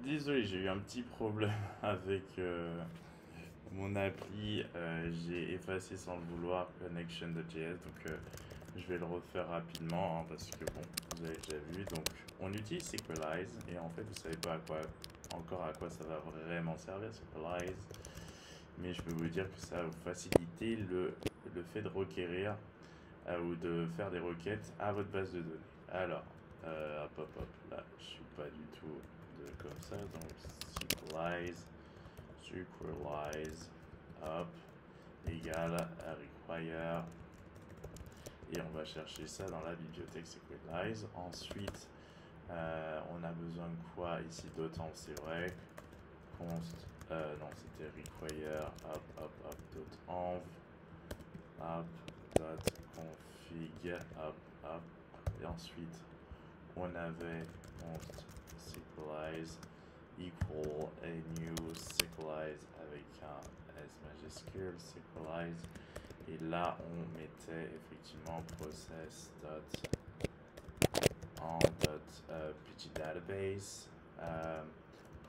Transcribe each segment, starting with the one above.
Désolé, j'ai eu un petit problème avec mon appli. J'ai effacé sans le vouloir Connection.js, donc je vais le refaire rapidement hein, parce que bon, vous avez déjà vu. Donc on utilise Sequelize et en fait vous savez pas encore à quoi ça va vraiment servir Sequelize, mais je peux vous dire que ça va vous faciliter le fait de requérir ou de faire des requêtes à votre base de données. Alors, hop hop hop, là je suis pas du tout comme ça, donc Sequelize, hop, égale à require, et on va chercher ça dans la bibliothèque Sequelize. Ensuite, on a besoin de quoi ici? D'autant, c'est vrai, const, non c'était require, hop hop hop, .env, hop, dot config, hop hop, et ensuite on avait const Sequelize equal a new Sequelize avec un S majuscule, Sequelize, et là on mettait effectivement process.env.pgdatabase,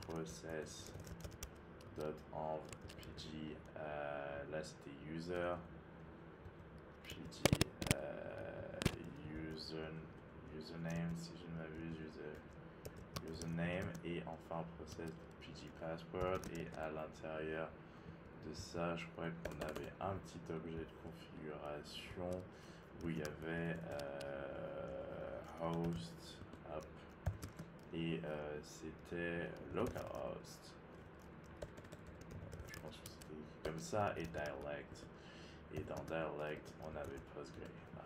process.env.pg, là c'était user, pg username si je ne m'abuse, username, et enfin process pg password, et à l'intérieur de ça je crois qu'on avait un petit objet de configuration où il y avait host, hop, et c'était localhost, je pense que c'était comme ça, et dialect, et dans dialect on avait postgre, hop.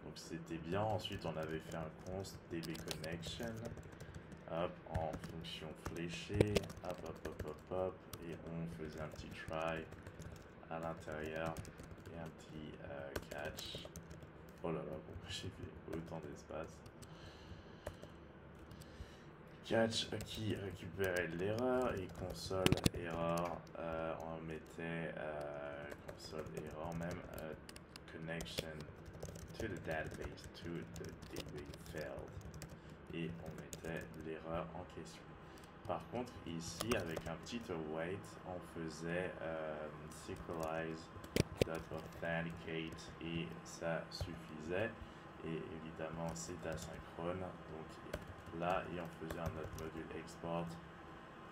Donc c'était bien. Ensuite on avait fait un const dbconnection, hop, en fonction fléchée, hop hop hop hop hop, et on faisait un petit try à l'intérieur et un petit catch. Oh là là, pourquoi j'ai fait autant d'espace? Catch qui récupérait l'erreur, et console error, on mettait console error même, connection to the database to the DB failed, et on mettait l'erreur en question. Par contre ici avec un petit await on faisait Sequelize.authenticate et ça suffisait, et évidemment c'est asynchrone, donc là, et on faisait un autre module export,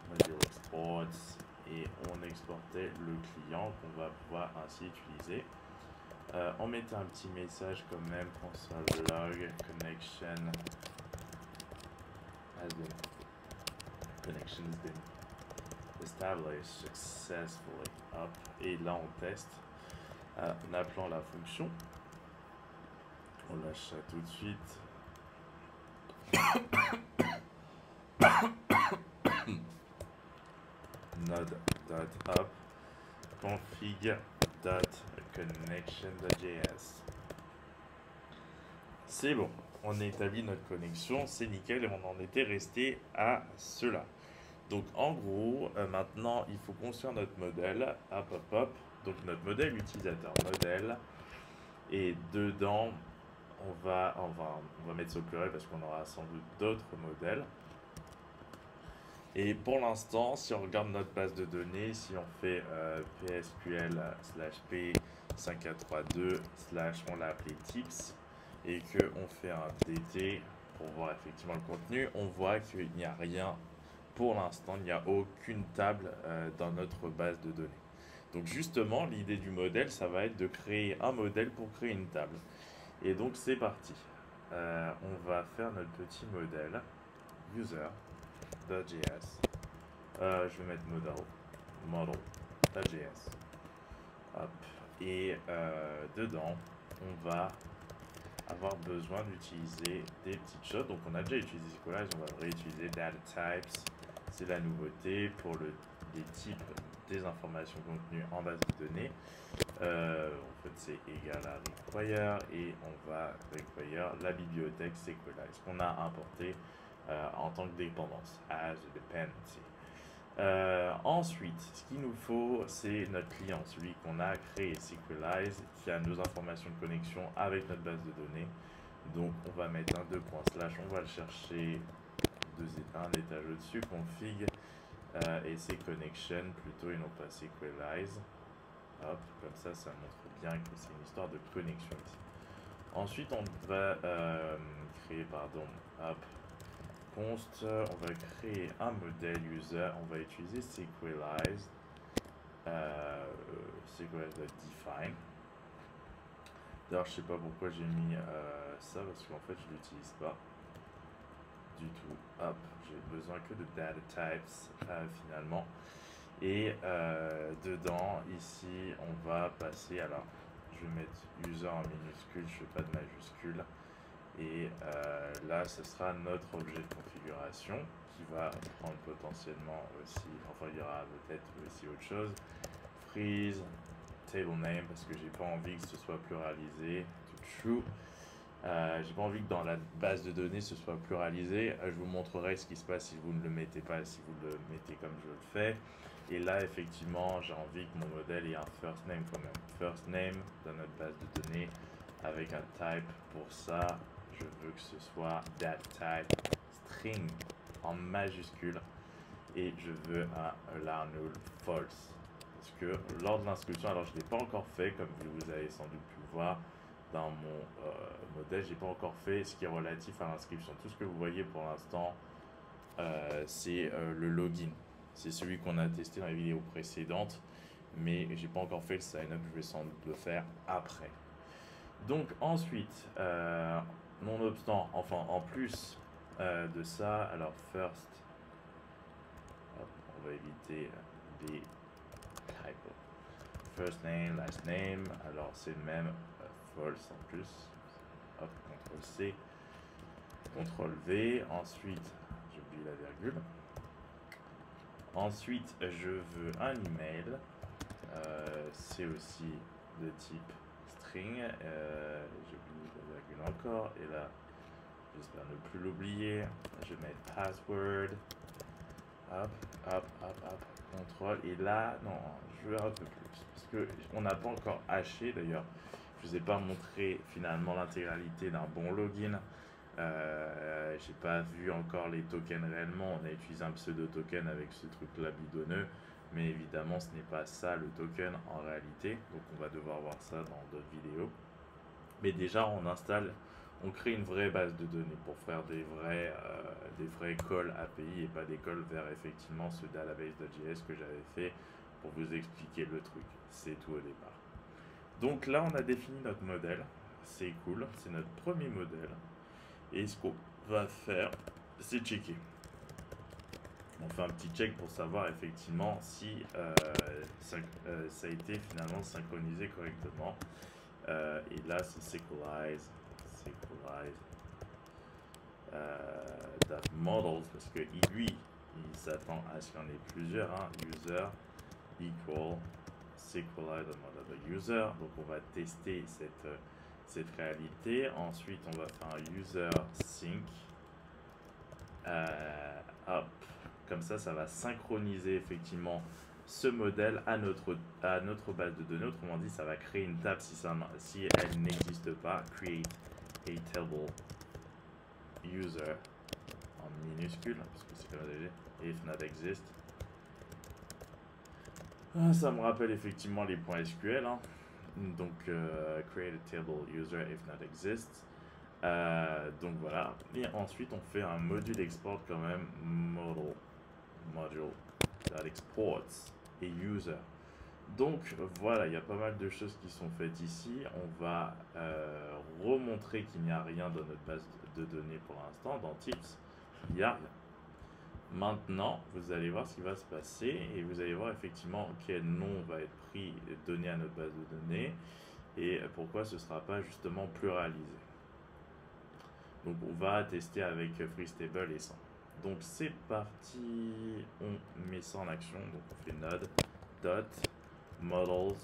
module exports, et on exportait le client qu'on va pouvoir ainsi utiliser. On mettait un petit message quand même, console log connection has been established successfully, hop, et là on teste en appelant la fonction. On lâche ça tout de suite. Node.up config.connection.js. C'est bon, on a établi notre connexion, c'est nickel, et on en était resté à cela. Donc en gros, maintenant il faut construire notre modèle, hop hop hop, donc notre modèle utilisateur modèle, et dedans on va mettre ça au pluriel parce qu'on aura sans doute d'autres modèles. Et pour l'instant, si on regarde notre base de données, si on fait psql/p5432/ on l'a appelé tips, et qu'on fait un dt pour voir effectivement le contenu, on voit qu'il n'y a rien pour l'instant, il n'y a aucune table dans notre base de données. Donc justement, l'idée du modèle, ça va être de créer un modèle pour créer une table. Et donc c'est parti. On va faire notre petit modèle user.js. Je vais mettre model.js. Hop. Et dedans, on va avoir besoin d'utiliser des petites choses. Donc on a déjà utilisé Sequelize, on va réutiliser data types. C'est la nouveauté pour les types des informations contenues en base de données. En fait c'est égal à require, et on va require la bibliothèque Sequelize qu'on a importée en tant que dépendance, as a dependency. Ensuite, ce qu'il nous faut, c'est notre client, celui qu'on a créé, Sequelize, qui a nos informations de connexion avec notre base de données. Donc on va mettre un 2./, on va le chercher un étage au-dessus, config et c'est connection plutôt et non pas sequelize. Hop, comme ça montre bien que c'est une histoire de connexion ici. Ensuite, on va créer, hop, const, on va créer un modèle user, on va utiliser sequelize, sequelize.define. D'ailleurs, je sais pas pourquoi j'ai mis ça, parce qu'en fait, je l'utilise pas du tout. Hop, j'ai besoin que de data types finalement. Et dedans, ici, on va passer, alors, je vais mettre user en minuscule, je fais pas de majuscule. Et là, ce sera notre objet de configuration qui va prendre potentiellement aussi, enfin, il y aura peut-être aussi autre chose. Freeze, table name, parce que j'ai pas envie que ce soit pluralisé, to true. J'ai pas envie que dans la base de données ce soit pluralisé. Je vous montrerai ce qui se passe si vous ne le mettez pas, si vous le mettez comme je le fais. Et là, effectivement, j'ai envie que mon modèle ait un first name quand même. First name dans notre base de données avec un type. Pour ça, je veux que ce soit that type string en majuscule. Et je veux un alarm null false. Parce que lors de l'inscription, alors je ne l'ai pas encore fait, comme vous avez sans doute pu le voir dans mon modèle, je n'ai pas encore fait ce qui est relatif à l'inscription. Tout ce que vous voyez pour l'instant, c'est le login. C'est celui qu'on a testé dans les vidéos précédentes, mais j'ai pas encore fait le sign-up, je vais sans doute le faire après. Donc ensuite, nonobstant, enfin en plus de ça, alors first, hop, on va éviter des typos. First name, last name, alors c'est le même, false en plus. Hop, CTRL C, CTRL V, ensuite, j'oublie la virgule. Ensuite, je veux un email, c'est aussi de type string, j'oublie la virgule encore, et là, j'espère ne plus l'oublier, je vais mettre password, hop, hop, hop, hop, contrôle, et là, non, je veux un peu plus, parce qu'on n'a pas encore haché, d'ailleurs, je ne vous ai pas montré finalement l'intégralité d'un bon login. J'ai pas vu encore les tokens réellement. On a utilisé un pseudo token avec ce truc là bidonneux, mais évidemment ce n'est pas ça le token en réalité, donc on va devoir voir ça dans d'autres vidéos. Mais déjà on crée une vraie base de données pour faire des vrais calls API et pas des calls vers effectivement ce database.js que j'avais fait pour vous expliquer le truc. C'est tout au départ. Donc là on a défini notre modèle, c'est cool, c'est notre premier modèle. Et ce qu'on va faire, c'est checker. On fait un petit check pour savoir effectivement si ça a été finalement synchronisé correctement. Et là, c'est sequelize that models, parce que lui, il s'attend à ce qu'il y en ait plusieurs. Hein. User equal sequelize the model user. Donc on va tester cette réalité. Ensuite, on va faire un user sync. Hop. Comme ça va synchroniser effectivement ce modèle à notre base de données. Autrement dit, ça va créer une table si elle n'existe pas. Create a table user en minuscule, parce que c'est comme déjà, if not exist. Ça me rappelle effectivement les points SQL. Hein. Donc, create a table user if not exists. Donc voilà. Et ensuite, on fait un module export quand même, module that exports et user. Donc voilà, il y a pas mal de choses qui sont faites ici. On va remontrer qu'il n'y a rien dans notre base de données pour l'instant. Dans tips, il n'y a rien. Maintenant, vous allez voir ce qui va se passer et vous allez voir effectivement quel nom va être pris et donné à notre base de données et pourquoi ce ne sera pas justement pluralisé. Donc on va tester avec FreeStable et sans. Donc c'est parti, on met ça en action. Donc on fait node dot models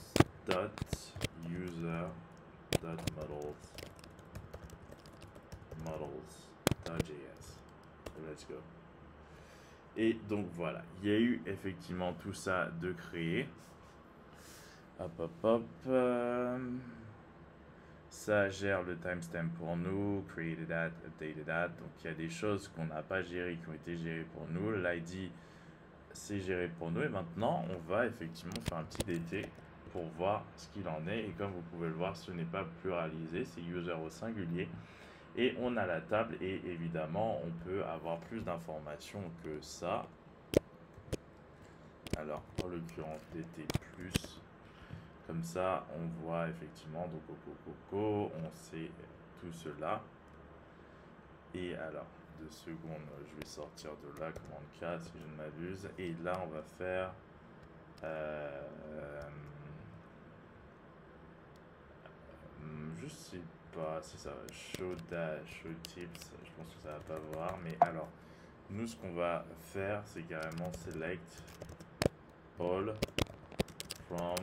dot user dot models.js. Let's go. Et donc voilà, il y a eu effectivement tout ça de créer. Hop hop hop. Ça gère le timestamp pour nous, created at, updated at. Donc il y a des choses qu'on n'a pas gérées qui ont été gérées pour nous. L'ID, c'est géré pour nous. Et maintenant, on va effectivement faire un petit DT pour voir ce qu'il en est. Et comme vous pouvez le voir, ce n'est pas pluralisé, c'est user au singulier. Et on a la table et évidemment, on peut avoir plus d'informations que ça. Alors, en l'occurrence, DT+, comme ça, on voit effectivement, donc coco, on sait tout cela. Et alors, 2 secondes, je vais sortir de là, commande K si je ne m'abuse. Et là, on va faire je sais pas si ça va show dash, show tips, je pense que ça va pas voir. Mais alors, nous ce qu'on va faire, c'est carrément select all from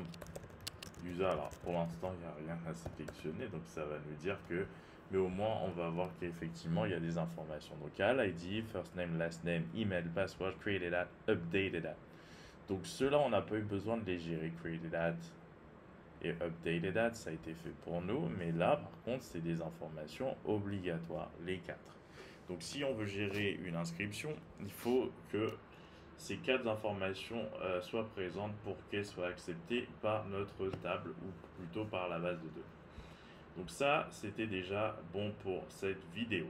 user. Alors pour l'instant, il n'y a rien à sélectionner, donc ça va nous dire que, mais au moins on va voir qu'effectivement il y a des informations. Donc à l'ID, first name, last name, email, password, created at, updated at. Donc ceux-là, on n'a pas eu besoin de les gérer, created at et updated at, ça a été fait pour nous, mais là par contre c'est des informations obligatoires, les 4. Donc si on veut gérer une inscription, il faut que ces 4 informations soient présentes pour qu'elles soient acceptées par notre table ou plutôt par la base de données. Donc ça, c'était déjà bon pour cette vidéo.